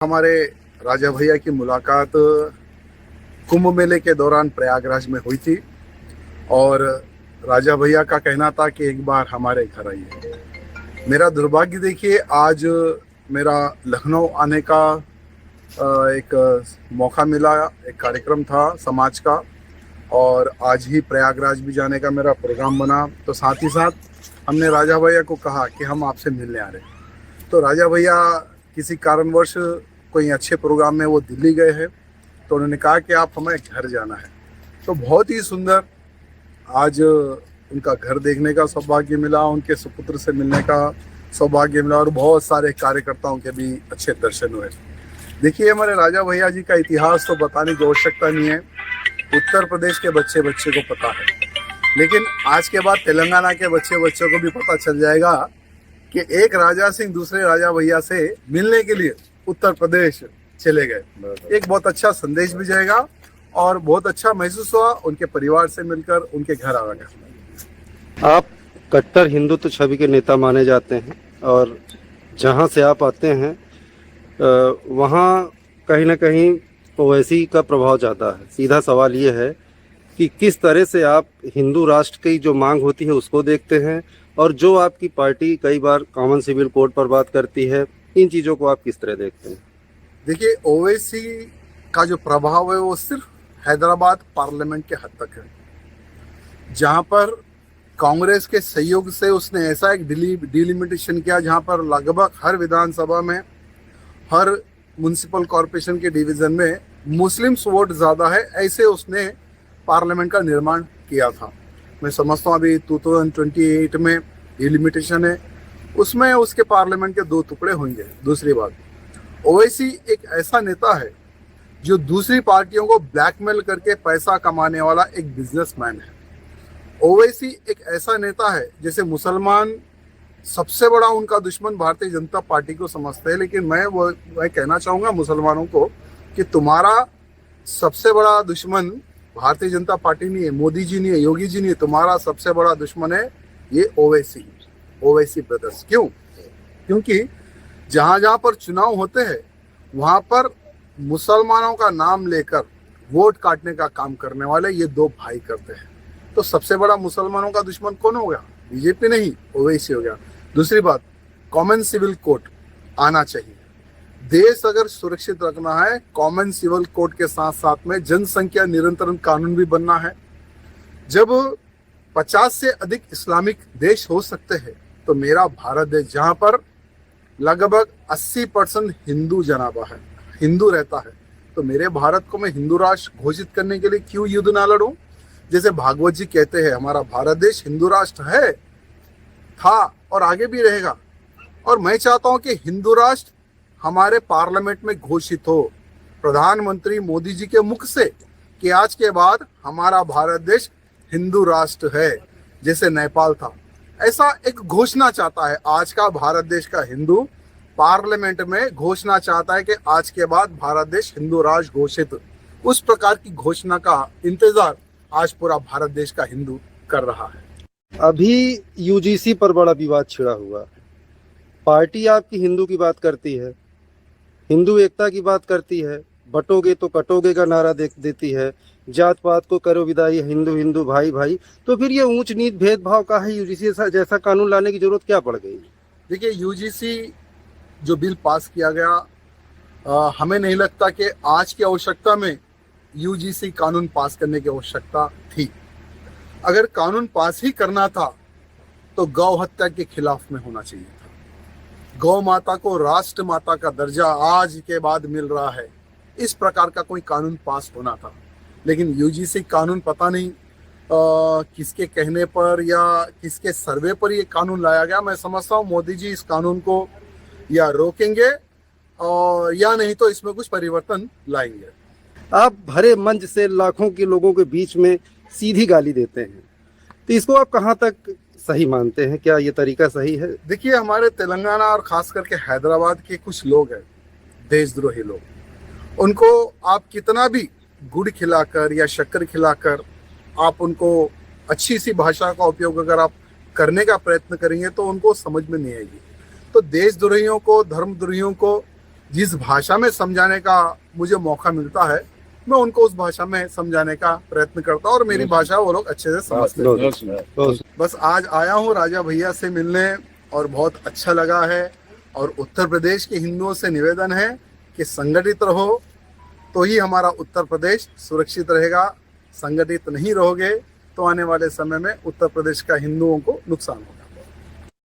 हमारे राजा भैया की मुलाकात कुंभ मेले के दौरान प्रयागराज में हुई थी और राजा भैया का कहना था कि एक बार हमारे घर आइए। मेरा दुर्भाग्य देखिए, आज मेरा लखनऊ आने का एक मौका मिला। एक कार्यक्रम था समाज का और आज ही प्रयागराज भी जाने का मेरा प्रोग्राम बना। तो साथ ही साथ हमने राजा भैया को कहा कि हम आपसे मिलने आ रहे हैं। तो राजा भैया किसी कारणवश कोई अच्छे प्रोग्राम में वो दिल्ली गए हैं, तो उन्होंने कहा कि आप हमें घर जाना है। तो बहुत ही सुंदर आज उनका घर देखने का सौभाग्य मिला, उनके सुपुत्र से मिलने का सौभाग्य मिला और बहुत सारे कार्यकर्ताओं के भी अच्छे दर्शन हुए। देखिए, हमारे राजा भैया जी का इतिहास तो बताने की आवश्यकता नहीं है, उत्तर प्रदेश के बच्चे बच्चे को पता है, लेकिन आज के बाद तेलंगाना के बच्चे बच्चों को भी पता चल जाएगा कि एक राजा सिंह दूसरे राजा भैया से मिलने के लिए उत्तर प्रदेश चले गए। एक बहुत अच्छा संदेश भी जाएगा और बहुत अच्छा महसूस हुआ उनके परिवार से मिलकर, उनके घर आकर। आप कट्टर हिंदुत्व छवि के नेता माने जाते हैं और जहां से आप आते हैं वहां कहीं ना कहीं ओवैसी का प्रभाव ज़्यादा है। सीधा सवाल ये है कि किस तरह से आप हिंदू राष्ट्र की जो मांग होती है उसको देखते हैं और जो आपकी पार्टी कई बार कॉमन सिविल कोड पर बात करती है, इन चीज़ों को आप किस तरह देखते हैं? देखिए, ओवैसी का जो प्रभाव है वो सिर्फ हैदराबाद पार्लियामेंट के हद तक है, जहां पर कांग्रेस के सहयोग से उसने ऐसा एक डिलिमिटेशन किया जहां पर लगभग हर विधानसभा में, हर म्युनिसिपल कॉरपोरेशन के डिवीजन में मुस्लिम्स वोट ज़्यादा है, ऐसे उसने पार्लियामेंट का निर्माण किया था। मैं समझता हूँ अभी 2028 में डिलिमिटेशन है, उसमें उसके पार्लियामेंट के 2 टुकड़े होंगे। दूसरी बात, ओवैसी एक ऐसा नेता है जो दूसरी पार्टियों को ब्लैकमेल करके पैसा कमाने वाला एक बिजनेसमैन है। ओवैसी एक ऐसा नेता है जैसे मुसलमान सबसे बड़ा उनका दुश्मन भारतीय जनता पार्टी को समझते हैं, लेकिन मैं कहना चाहूँगा मुसलमानों को कि तुम्हारा सबसे बड़ा दुश्मन भारतीय जनता पार्टी नहीं है, मोदी जी नहीं है, योगी जी नहीं है, तुम्हारा सबसे बड़ा दुश्मन है ये ओवैसी ब्रदर्स। क्यों? क्योंकि जहां जहां पर चुनाव होते हैं वहां पर मुसलमानों का नाम लेकर वोट काटने का काम करने वाले ये 2 भाई करते हैं। तो सबसे बड़ा मुसलमानों का दुश्मन कौन हो गया? बीजेपी नहीं, ओवैसी हो गया। दूसरी बात, कॉमन सिविल कोड आना चाहिए। देश अगर सुरक्षित रखना है, कॉमन सिविल कोड के साथ साथ में जनसंख्या नियंत्रण कानून भी बनना है। जब 50 से अधिक इस्लामिक देश हो सकते हैं तो मेरा भारत देश जहां पर लगभग 80% हिंदू जनाबा है, हिंदू रहता है, तो मेरे भारत को मैं हिंदू राष्ट्र घोषित करने के लिए क्यों युद्ध ना लड़ूं? जैसे भागवत जी कहते हैं, हमारा भारत देश हिंदू राष्ट्र है, था और आगे भी रहेगा। और मैं चाहता हूं कि हिंदू राष्ट्र हमारे पार्लियामेंट में घोषित हो, प्रधानमंत्री मोदी जी के मुख से, कि आज के बाद हमारा भारत देश हिंदू राष्ट्र है, जैसे नेपाल था। ऐसा एक घोषणा चाहता है आज का भारत देश का हिंदू, पार्लियामेंट में घोषणा चाहता है कि आज के बाद भारत देश हिंदू राष्ट्र घोषित। उस प्रकार की घोषणा का इंतजार आज पूरा भारत देश का हिंदू कर रहा है। अभी यूजीसी पर बड़ा विवाद छिड़ा हुआ है। पार्टी आपकी हिंदू की बात करती है, हिंदू एकता की बात करती है, बटोगे तो कटोगे का नारा देती है, जात पात को करो विदाई, हिंदू हिंदू भाई भाई। तो फिर ये ऊंच नीच भेदभाव का है, यूजीसी जैसा कानून लाने की जरूरत क्या पड़ गई? देखिए, यूजीसी जो बिल पास किया गया, हमें नहीं लगता कि आज की आवश्यकता में यूजीसी कानून पास करने की आवश्यकता थी। अगर कानून पास ही करना था तो गौ हत्या के खिलाफ में होना चाहिए था। गौ माता को राष्ट्र माता का दर्जा आज के बाद मिल रहा है, इस प्रकार का कोई कानून पास होना था। लेकिन यूजीसी कानून पता नहीं किसके कहने पर या किसके सर्वे पर ये कानून लाया गया। मैं समझता हूँ मोदी जी इस कानून को या रोकेंगे और या नहीं तो इसमें कुछ परिवर्तन लाएंगे। आप भरे मंच से लाखों के लोगों के बीच में सीधी गाली देते हैं, तो इसको आप कहाँ तक सही मानते हैं? क्या ये तरीका सही है? देखिए, हमारे तेलंगाना और खास करके हैदराबाद के कुछ लोग हैं, देशद्रोही लोग, उनको आप कितना भी गुड़ खिलाकर या शक्कर खिलाकर आप उनको अच्छी सी भाषा का उपयोग अगर आप करने का प्रयत्न करेंगे तो उनको समझ में नहीं आएगी। तो देशद्रोहियों को, धर्मद्रोहियों को जिस भाषा में समझाने का मुझे मौका मिलता है, मैं उनको उस भाषा में समझाने का प्रयत्न करता हूँ और मेरी भाषा वो लोग अच्छे से समझते हैं। बस आज आया हूँ राजा भैया से मिलने और बहुत अच्छा लगा है। और उत्तर प्रदेश के हिंदुओं से निवेदन है कि संगठित रहो तो ही हमारा उत्तर प्रदेश सुरक्षित रहेगा। संगठित नहीं रहोगे तो आने वाले समय में उत्तर प्रदेश का हिंदुओं को नुकसान होगा।